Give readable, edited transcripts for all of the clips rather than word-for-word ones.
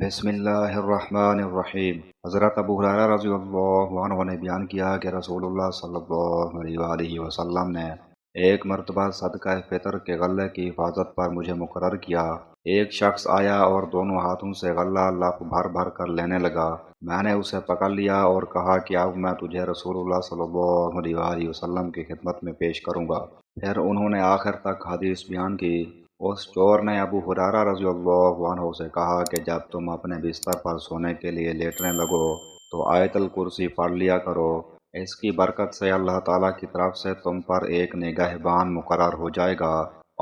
بسم اللہ الرحمن الرحیم۔ حضرت ابو ہریرہ رضی اللہ عنہ نے بیان کیا کہ رسول اللہ صلی اللہ علیہ وآلہ وسلم نے ایک مرتبہ صدقہ فطر کے غلے کی حفاظت پر مجھے مقرر کیا۔ ایک شخص آیا اور دونوں ہاتھوں سے غلہ لپ بھر بھر کر لینے لگا۔ میں نے اسے پکڑ لیا اور کہا کہ اب میں تجھے رسول اللہ صلی اللہ علیہ وآلہ وسلم کی خدمت میں پیش کروں گا۔ پھر انہوں نے آخر تک حدیث بیان کی۔ اس چور نے ابو ہریرہ رضی اللہ عنہ سے کہا کہ جب تم اپنے بستر پر سونے کے لیے لیٹنے لگو تو آیت الکرسی پڑھ لیا کرو۔ اس کی برکت سے اللہ تعالیٰ کی طرف سے تم پر ایک نگہبان مقرر ہو جائے گا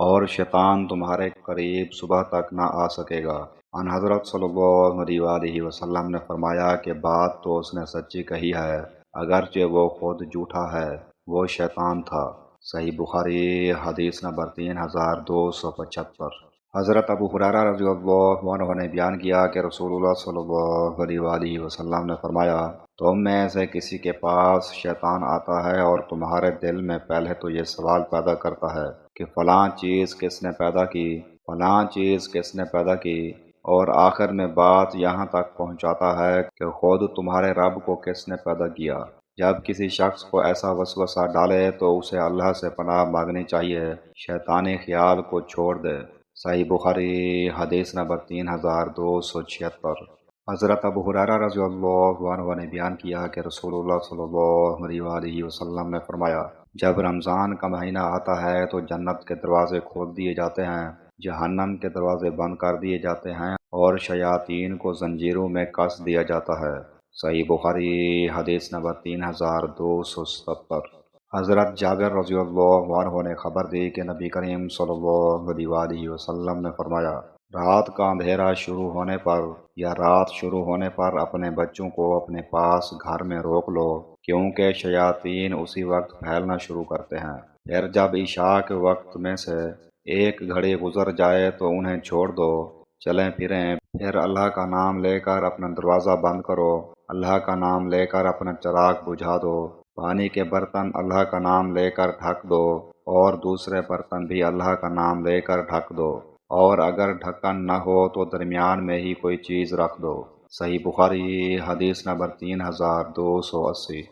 اور شیطان تمہارے قریب صبح تک نہ آ سکے گا۔ ان حضرت صلی اللہ علیہ وآلہ وسلم نے فرمایا کہ بات تو اس نے سچی کہی ہے، اگرچہ وہ خود جھوٹا ہے، وہ شیطان تھا۔ صحیح بخاری حدیث نمبر 3275۔ حضرت ابو ہریرہ رضی اللہ عنہ نے بیان کیا کہ رسول اللہ صلی اللہ علیہ وآلہ وسلم نے فرمایا، تم میں سے کسی کے پاس شیطان آتا ہے اور تمہارے دل میں پہلے تو یہ سوال پیدا کرتا ہے کہ فلاں چیز کس نے پیدا کی، فلاں چیز کس نے پیدا کی، اور آخر میں بات یہاں تک پہنچاتا ہے کہ خود تمہارے رب کو کس نے پیدا کیا۔ جب کسی شخص کو ایسا وسوسہ ڈالے تو اسے اللہ سے پناہ مانگنی چاہیے، شیطانی خیال کو چھوڑ دے۔ صحیح بخاری حدیث نمبر 3276۔ حضرت ابو ہریرہ رضی اللہ عنہ نے بیان کیا کہ رسول اللہ صلی اللہ علیہ وآلہ وسلم نے فرمایا، جب رمضان کا مہینہ آتا ہے تو جنت کے دروازے کھول دیے جاتے ہیں، جہنم کے دروازے بند کر دیے جاتے ہیں اور شیاطین کو زنجیروں میں کس دیا جاتا ہے۔ صحیح بخاری حدیث نمبر 3277۔ حضرت جابر رضی اللہ عنہ نے خبر دی کہ نبی کریم صلی اللہ علیہ وآلہ وسلم نے فرمایا، رات کا اندھیرا شروع ہونے پر یا رات شروع ہونے پر اپنے بچوں کو اپنے پاس گھر میں روک لو، کیونکہ شیاطین اسی وقت پھیلنا شروع کرتے ہیں۔ پھر جب عشاء کے وقت میں سے ایک گھڑی گزر جائے تو انہیں چھوڑ دو، چلیں پھریں، پھر اللہ کا نام لے کر اپنا دروازہ بند کرو، اللہ کا نام لے کر اپنا چراغ بجھا دو، پانی کے برتن اللہ کا نام لے کر ڈھک دو اور دوسرے برتن بھی اللہ کا نام لے کر ڈھک دو، اور اگر ڈھکن نہ ہو تو درمیان میں ہی کوئی چیز رکھ دو۔ صحیح بخاری حدیث نمبر 3280۔